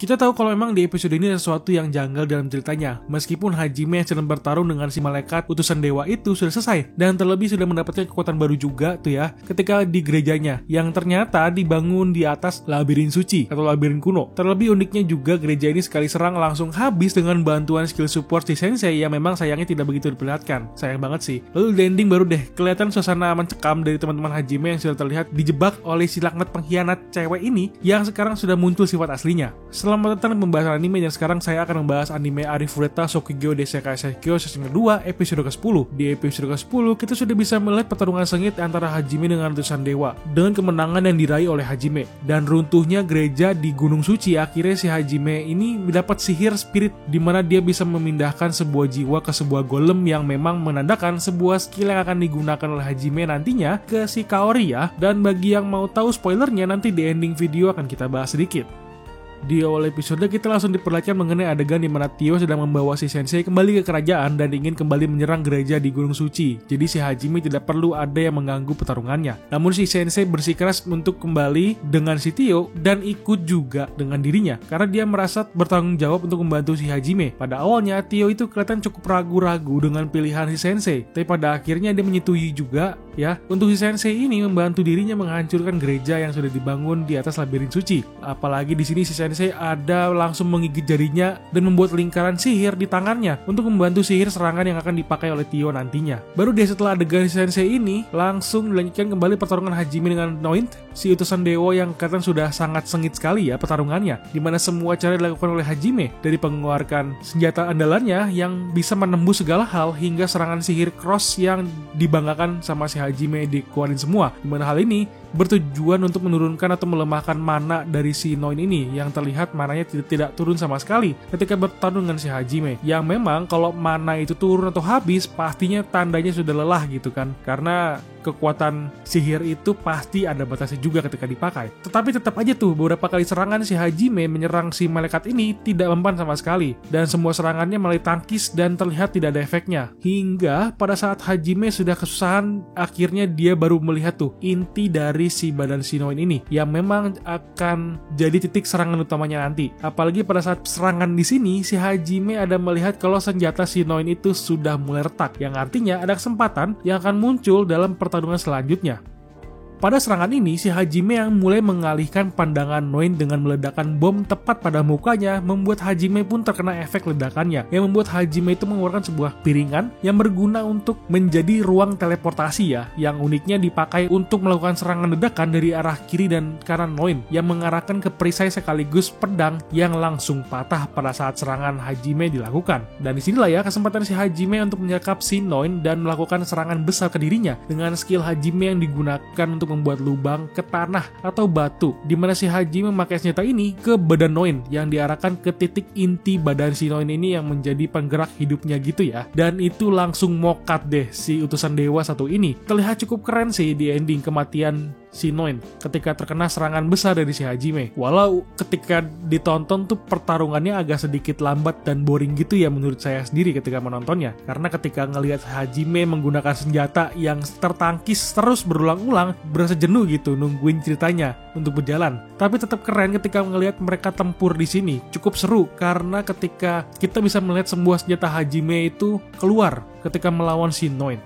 Kita tahu kalau memang di episode ini ada sesuatu yang janggal dalam ceritanya. Meskipun Hajime yang sedang bertarung dengan si malaikat utusan dewa itu sudah selesai, dan terlebih sudah mendapatkan kekuatan baru juga tuh ya, ketika di gerejanya, yang ternyata dibangun di atas labirin suci atau labirin kuno. Terlebih uniknya juga gereja ini sekali serang langsung habis dengan bantuan skill support si sensei yang memang sayangnya tidak begitu diperlihatkan. Sayang banget sih. Lalu di ending baru deh kelihatan suasana mencekam dari teman-teman Hajime yang sudah terlihat dijebak oleh si laknat pengkhianat cewek ini yang sekarang sudah muncul sifat aslinya. Selamat datang di pembahasan anime, dan sekarang saya akan membahas anime Arifureta Shokugyo Desekai Saikyo season kedua episode ke-10. Di episode ke-10 kita sudah bisa melihat pertarungan sengit antara Hajime dengan utusan dewa dengan kemenangan yang diraih oleh Hajime, dan runtuhnya gereja di Gunung Suci. Akhirnya si Hajime ini mendapat sihir spirit di mana dia bisa memindahkan sebuah jiwa ke sebuah golem yang memang menandakan sebuah skill yang akan digunakan oleh Hajime nantinya ke si Kaori ya. Dan bagi yang mau tahu spoilernya, nanti di ending video akan kita bahas sedikit. Di awal episode kita langsung diperlihatkan mengenai adegan di mana Tio sedang membawa si sensei kembali ke kerajaan dan ingin kembali menyerang gereja di Gunung Suci. Jadi si Hajime tidak perlu ada yang mengganggu pertarungannya. Namun si sensei bersikeras untuk kembali dengan si Tio dan ikut juga dengan dirinya karena dia merasa bertanggung jawab untuk membantu si Hajime. Pada awalnya Tio itu kelihatan cukup ragu-ragu dengan pilihan si sensei, tapi pada akhirnya dia menyetujui juga ya untuk si sensei ini membantu dirinya menghancurkan gereja yang sudah dibangun di atas labirin suci. Apalagi di sini si sensei ada langsung menggigit jarinya dan membuat lingkaran sihir di tangannya untuk membantu sihir serangan yang akan dipakai oleh Tio nantinya. Baru deh setelah adegan sensei ini langsung dilanjutkan kembali pertarungan Hajime dengan Noint, si utusan dewa yang kelihatan sudah sangat sengit sekali ya pertarungannya, dimana semua cara dilakukan oleh Hajime, dari mengeluarkan senjata andalannya yang bisa menembus segala hal hingga serangan sihir cross yang dibanggakan sama si Hajime dikeluarin semua, dimana hal ini bertujuan untuk menurunkan atau melemahkan mana dari si Noin ini yang terlihat mananya tidak turun sama sekali ketika bertarung dengan si Hajime, yang memang kalau mana itu turun atau habis pastinya tandanya sudah lelah gitu kan, karena kekuatan sihir itu pasti ada batasnya juga ketika dipakai. Tetapi tetap aja tuh beberapa kali serangan si Hajime menyerang si malaikat ini tidak mempan sama sekali, dan semua serangannya malah tangkis dan terlihat tidak ada efeknya. Hingga pada saat Hajime sudah kesusahan, akhirnya dia baru melihat tuh inti dari si badan si Noin ini yang memang akan jadi titik serangan utamanya nanti. Apalagi pada saat serangan di sini si Hajime ada melihat kalau senjata si Noin itu sudah mulai retak, yang artinya ada kesempatan yang akan muncul dalam pertarungan selanjutnya. Pada serangan ini, si Hajime yang mulai mengalihkan pandangan Noin dengan meledakkan bom tepat pada mukanya, membuat Hajime pun terkena efek ledakannya, yang membuat Hajime itu mengeluarkan sebuah piringan yang berguna untuk menjadi ruang teleportasi ya, yang uniknya dipakai untuk melakukan serangan ledakan dari arah kiri dan kanan Noin, yang mengarahkan ke perisai sekaligus pedang yang langsung patah pada saat serangan Hajime dilakukan. Dan disinilah ya kesempatan si Hajime untuk menyergap si Noin dan melakukan serangan besar ke dirinya dengan skill Hajime yang digunakan untuk membuat lubang ke tanah atau batu, dimana si Hajime memakai senjata ini ke badan Noin yang diarahkan ke titik inti badan si Noin ini yang menjadi penggerak hidupnya gitu ya. Dan itu langsung mokat deh si utusan dewa satu ini. Terlihat cukup keren sih di ending kematian si Noin ketika terkena serangan besar dari si Hajime. Walau ketika ditonton tuh pertarungannya agak sedikit lambat dan boring gitu ya menurut saya sendiri ketika menontonnya, karena ketika ngelihat Hajime menggunakan senjata yang tertangkis terus berulang-ulang, berasa jenuh gitu nungguin ceritanya untuk berjalan. Tapi tetap keren ketika melihat mereka tempur di sini. Cukup seru karena ketika kita bisa melihat semua senjata Hajime itu keluar ketika melawan si Noin.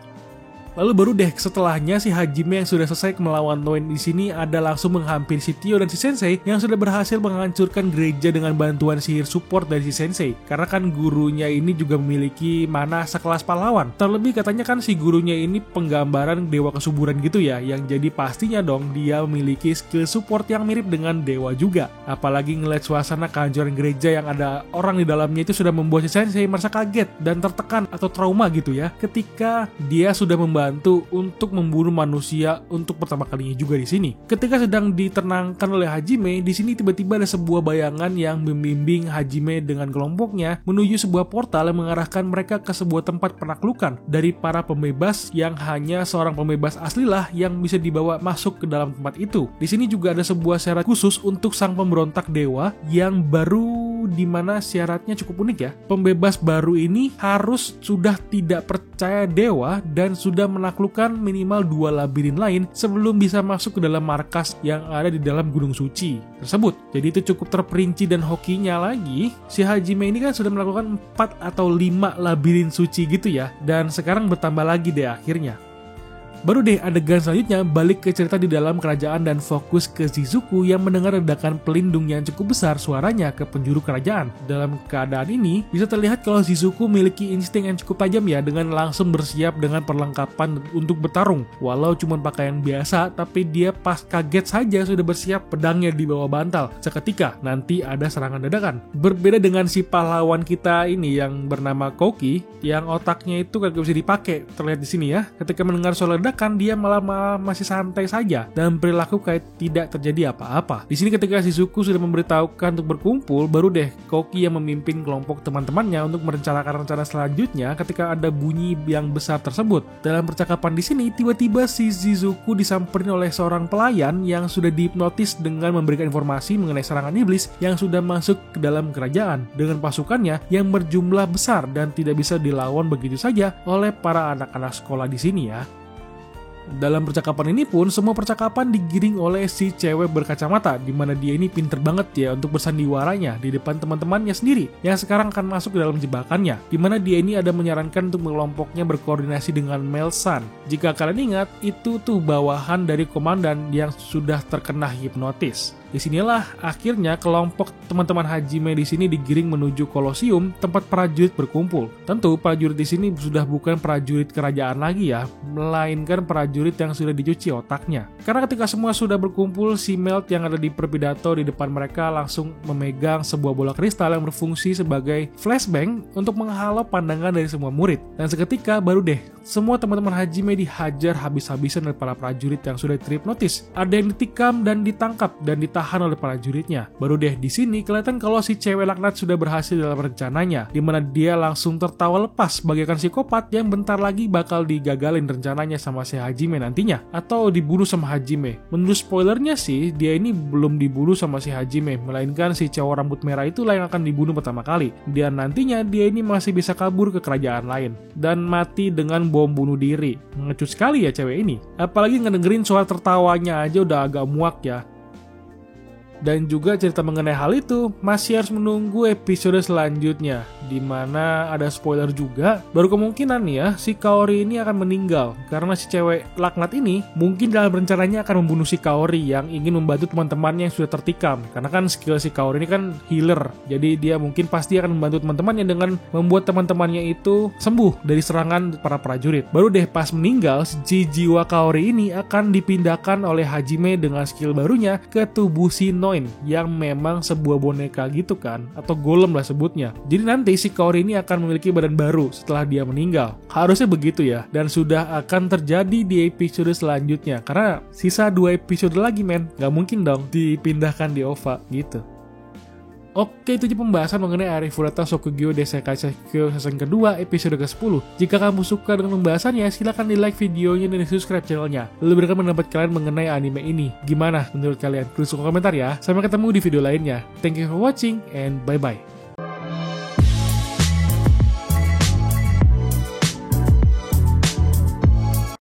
Lalu baru deh setelahnya si Hajime yang sudah selesai melawan Noin di sini ada langsung menghampiri si Tio dan si Sensei yang sudah berhasil menghancurkan gereja dengan bantuan sihir support dari si Sensei. Karena kan gurunya ini juga memiliki mana sekelas pahlawan. Terlebih katanya kan si gurunya ini penggambaran dewa kesuburan gitu ya, yang jadi pastinya dong dia memiliki skill support yang mirip dengan dewa juga. Apalagi ngeliat suasana kehancuran gereja yang ada orang di dalamnya itu sudah membuat si Sensei merasa kaget dan tertekan atau trauma gitu ya, ketika dia sudah membantu untuk membunuh manusia untuk pertama kalinya juga di sini. Ketika sedang ditenangkan oleh Hajime, di sini tiba-tiba ada sebuah bayangan yang membimbing Hajime dengan kelompoknya menuju sebuah portal yang mengarahkan mereka ke sebuah tempat penaklukan dari para pembebas yang hanya seorang pembebas aslilah yang bisa dibawa masuk ke dalam tempat itu. Di sini juga ada sebuah syarat khusus untuk sang pemberontak dewa yang baru itu dimana syaratnya cukup unik ya. Pembebas baru ini harus sudah tidak percaya dewa dan sudah menaklukkan minimal 2 labirin lain sebelum bisa masuk ke dalam markas yang ada di dalam Gunung Suci tersebut. Jadi itu cukup terperinci, dan hokinya lagi, si Hajime ini kan sudah melakukan 4 atau 5 labirin suci gitu ya, dan sekarang bertambah lagi deh akhirnya. Baru deh adegan selanjutnya balik ke cerita di dalam kerajaan dan fokus ke Shizuku yang mendengar ledakan pelindung yang cukup besar suaranya ke penjuru kerajaan. Dalam keadaan ini, bisa terlihat kalau Shizuku memiliki insting yang cukup tajam ya, dengan langsung bersiap dengan perlengkapan untuk bertarung. Walau cuma pakaian biasa, tapi dia pas kaget saja sudah bersiap pedangnya di bawah bantal. Seketika nanti ada serangan dadakan. Berbeda dengan si pahlawan kita ini yang bernama Koki, yang otaknya itu kagak bisa dipakai. Terlihat di sini ya, ketika mendengar suara ledakan dia malah masih santai saja dan perilaku kayak tidak terjadi apa-apa. Di sini ketika Shizuku sudah memberitahukan untuk berkumpul, baru deh Koki yang memimpin kelompok teman-temannya untuk merencanakan rencana selanjutnya ketika ada bunyi yang besar tersebut. Dalam percakapan di sini, tiba-tiba si Shizuku disamperin oleh seorang pelayan yang sudah dihipnotis dengan memberikan informasi mengenai serangan iblis yang sudah masuk ke dalam kerajaan dengan pasukannya yang berjumlah besar dan tidak bisa dilawan begitu saja oleh para anak-anak sekolah di sini ya. Dalam percakapan ini pun, semua percakapan digiring oleh si cewek berkacamata, di mana dia ini pinter banget ya untuk bersandiwaranya di depan teman-temannya sendiri yang sekarang akan masuk ke dalam jebakannya, di mana dia ini ada menyarankan untuk kelompoknya berkoordinasi dengan Melsan. Jika kalian ingat, itu tuh bawahan dari komandan yang sudah terkena hipnotis. Disinilah akhirnya kelompok teman-teman Hajime di sini digiring menuju Kolosium, tempat prajurit berkumpul. Tentu prajurit di sini sudah bukan prajurit kerajaan lagi ya, melainkan prajurit yang sudah dicuci otaknya. Karena ketika semua sudah berkumpul, si Melt yang ada di perpidato di depan mereka langsung memegang sebuah bola kristal yang berfungsi sebagai flashbang untuk menghalau pandangan dari semua murid. Dan seketika baru deh semua teman-teman Hajime dihajar habis-habisan oleh para prajurit yang sudah terhipnotis. Ada yang ditikam dan ditangkap dan ditahan oleh para prajuritnya. Baru deh di sini kelihatan kalau si cewek laknat sudah berhasil dalam rencananya, di mana dia langsung tertawa lepas bagaikan psikopat yang bentar lagi bakal digagalin rencananya sama si Hajime nantinya, atau dibunuh sama Hajime. Menurut spoilernya sih, dia ini belum dibunuh sama si Hajime, melainkan si cowok rambut merah itulah yang akan dibunuh pertama kali. Dan nantinya dia ini masih bisa kabur ke kerajaan lain dan mati dengan bom bunuh diri. Ngecut sekali ya cewek ini. Apalagi ngedengerin suara tertawanya aja udah agak muak ya. Dan juga cerita mengenai hal itu masih harus menunggu episode selanjutnya, di mana ada spoiler juga. Baru kemungkinan nih ya, si Kaori ini akan meninggal karena si cewek laknat ini mungkin dalam rencananya akan membunuh si Kaori yang ingin membantu teman-temannya yang sudah tertikam. Karena kan skill si Kaori ini kan healer, jadi dia mungkin pasti akan membantu teman-temannya dengan membuat teman-temannya itu sembuh dari serangan para prajurit. Baru deh pas meninggal, si jiwa Kaori ini akan dipindahkan oleh Hajime dengan skill barunya ke tubuh si yang memang sebuah boneka gitu kan, atau golem lah sebutnya. Jadi nanti si Kaori ini akan memiliki badan baru setelah dia meninggal. Harusnya begitu ya, dan sudah akan terjadi di episode selanjutnya, karena sisa 2 episode lagi men, gak mungkin dong dipindahkan di OVA gitu. Oke, itu aja pembahasan mengenai Arifureta Shokugyo Desekai Sekyo season kedua episode ke-10. Jika kamu suka dengan pembahasannya, silahkan di like videonya dan di subscribe channelnya. Lalu berikan pendapat kalian mengenai anime ini. Gimana menurut kalian? Tulis komentar ya. Sampai ketemu di video lainnya. Thank you for watching and bye-bye.